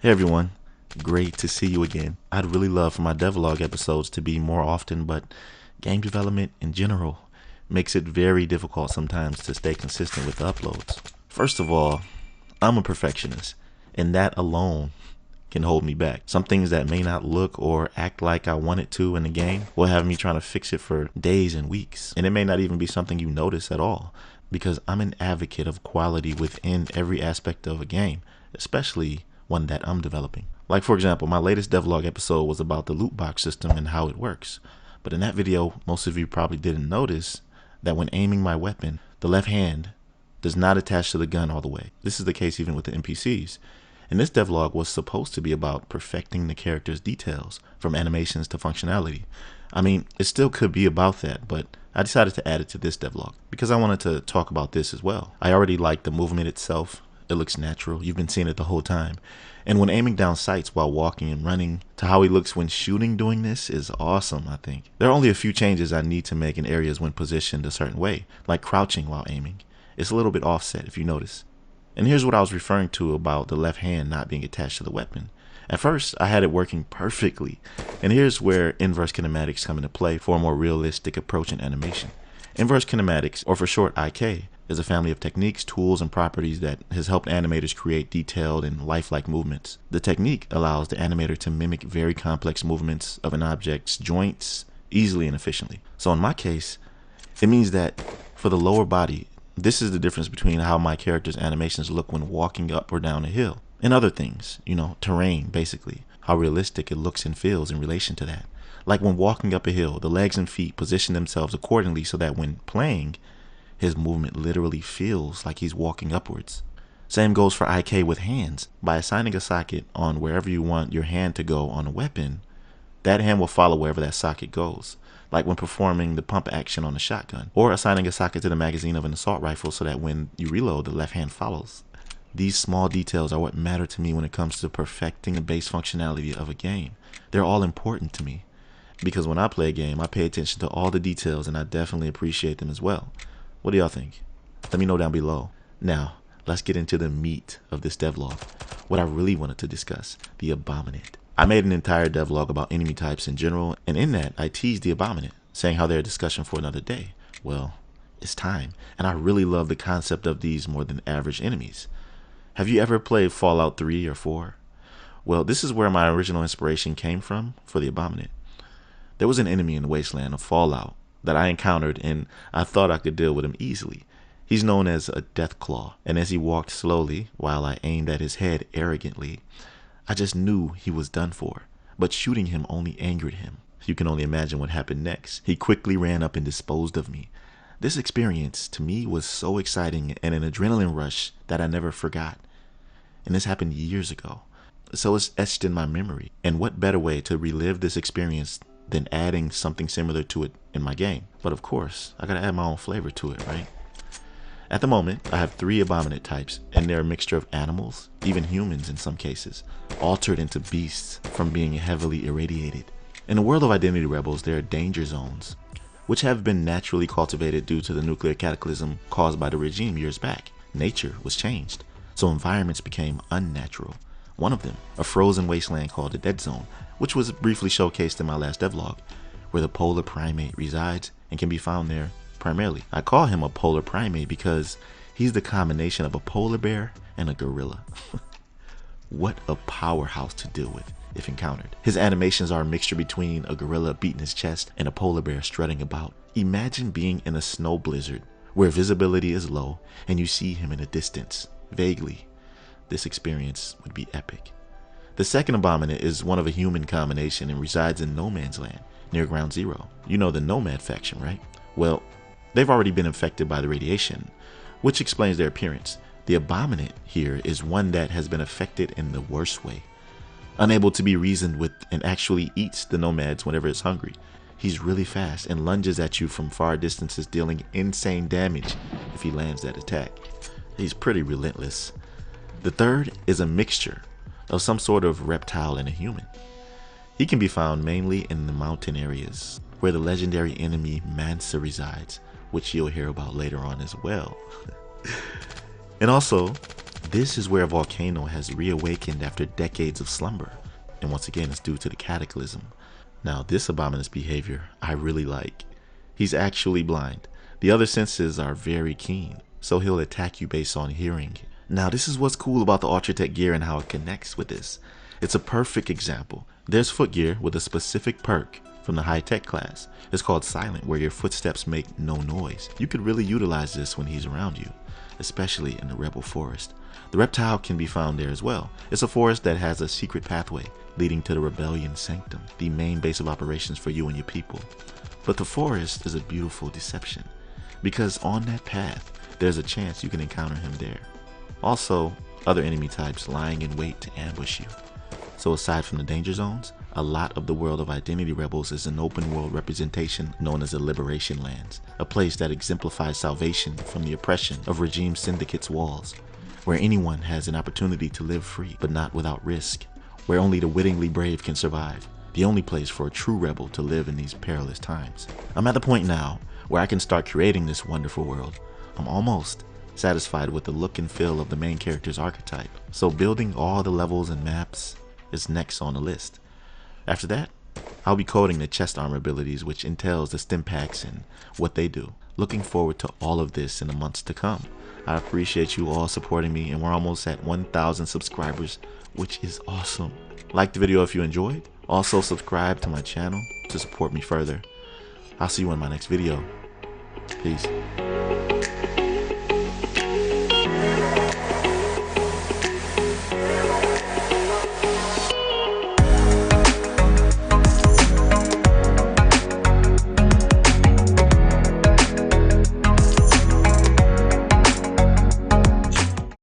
Hey everyone, great to see you again. I'd really love for my devlog episodes to be more often, but game development in general makes it very difficult sometimes to stay consistent with the uploads. First of all, I'm a perfectionist, and that alone can hold me back. Some things that may not look or act like I want it to in the game will have me trying to fix it for days and weeks, and it may not even be something you notice at all, because I'm an advocate of quality within every aspect of a game, especially one that I'm developing. Like for example, my latest devlog episode was about the loot box system and how it works. But in that video, most of you probably didn't notice that when aiming my weapon, the left hand does not attach to the gun all the way. This is the case even with the NPCs. And this devlog was supposed to be about perfecting the character's details, from animations to functionality. I mean, it still could be about that, but I decided to add it to this devlog because I wanted to talk about this as well. I already like the movement itself. It looks natural. You've been seeing it the whole time. And when aiming down sights while walking and running, to how he looks when shooting doing this is awesome, I think. There are only a few changes I need to make in areas when positioned a certain way, like crouching while aiming. It's a little bit offset if you notice. And here's what I was referring to about the left hand not being attached to the weapon. At first, I had it working perfectly. And here's where inverse kinematics come into play for a more realistic approach in animation. Inverse kinematics, or for short IK, is a family of techniques, tools, and properties that has helped animators create detailed and lifelike movements. The technique allows the animator to mimic very complex movements of an object's joints easily and efficiently. So in my case, it means that for the lower body, this is the difference between how my character's animations look when walking up or down a hill. And other things, terrain, basically, how realistic it looks and feels in relation to that. Like when walking up a hill, the legs and feet position themselves accordingly so that when playing, his movement literally feels like he's walking upwards. Same goes for IK with hands. By assigning a socket on wherever you want your hand to go on a weapon, that hand will follow wherever that socket goes. Like when performing the pump action on a shotgun, or assigning a socket to the magazine of an assault rifle so that when you reload, the left hand follows. These small details are what matter to me when it comes to perfecting the base functionality of a game. They're all important to me, because when I play a game, I pay attention to all the details and I definitely appreciate them as well. What do y'all think? Let me know down below. Now, let's get into the meat of this devlog. What I really wanted to discuss, the Abominate. I made an entire devlog about enemy types in general, and in that, I teased the Abominate, saying how they're a discussion for another day. Well, it's time, and I really love the concept of these more than average enemies. Have you ever played Fallout 3 or 4? Well, this is where my original inspiration came from for the Abominate. There was an enemy in the wasteland of Fallout that I encountered, and I thought I could deal with him easily. He's known as a Deathclaw, and as he walked slowly while I aimed at his head arrogantly, I just knew he was done for. But shooting him only angered him. You can only imagine what happened next. He quickly ran up and disposed of me. This experience to me was so exciting and an adrenaline rush that I never forgot. And this happened years ago, so it's etched in my memory. And what better way to relive this experience than adding something similar to it in my game? But of course, I gotta add my own flavor to it, right? At the moment, I have 3 Abominate types, and they're a mixture of animals, even humans in some cases, altered into beasts from being heavily irradiated. In the world of Identity Rebels, there are danger zones, which have been naturally cultivated due to the nuclear cataclysm caused by the regime years back. Nature was changed, so environments became unnatural. One of them, a frozen wasteland called the Dead Zone, which was briefly showcased in my last devlog, where the polar primate resides and can be found there primarily. I call him a polar primate because he's the combination of a polar bear and a gorilla. What a powerhouse to deal with if encountered. His animations are a mixture between a gorilla beating his chest and a polar bear strutting about. Imagine being in a snow blizzard where visibility is low and you see him in the distance, vaguely. This experience would be epic. The second Abominate is one of a human combination and resides in No Man's Land, near Ground Zero. You know the Nomad faction, right? Well, they've already been infected by the radiation, which explains their appearance. The Abominate here is one that has been affected in the worst way. Unable to be reasoned with and actually eats the nomads whenever it's hungry. He's really fast and lunges at you from far distances, dealing insane damage if he lands that attack. He's pretty relentless. The third is a mixture of some sort of reptile and a human. He can be found mainly in the mountain areas where the legendary enemy Mansa resides, which you'll hear about later on as well. And also, This is where a volcano has reawakened after decades of slumber, and once again it's due to the cataclysm. Now this abominous behavior I really like. He's actually blind. The other senses are very keen, so he'll attack you based on hearing. Now this is what's cool about the Ultra Tech gear and how it connects with this. It's a perfect example. There's foot gear with a specific perk from the high-tech class. It's called Silent, where your footsteps make no noise. You could really utilize this when he's around you, especially in the Rebel Forest. The reptile can be found there as well. It's a forest that has a secret pathway leading to the Rebellion Sanctum, the main base of operations for you and your people. But the forest is a beautiful deception, because on that path, there's a chance you can encounter him there. Also, other enemy types lying in wait to ambush you. So aside from the danger zones, a lot of the world of Identity Rebels is an open world representation known as the Liberation Lands, a place that exemplifies salvation from the oppression of regime syndicates' walls, where anyone has an opportunity to live free but not without risk, where only the wittingly brave can survive, the only place for a true rebel to live in these perilous times. I'm at the point now where I can start creating this wonderful world. I'm almost satisfied with the look and feel of the main character's archetype, so building all the levels and maps is next on the list. After that, I'll be coding the chest armor abilities, which entails the stim packs and what they do. Looking forward to all of this in the months to come. I appreciate you all supporting me, and we're almost at 1,000 subscribers, which is awesome. Like the video if you enjoyed. Also subscribe to my channel to support me further. I'll see you in my next video. Peace.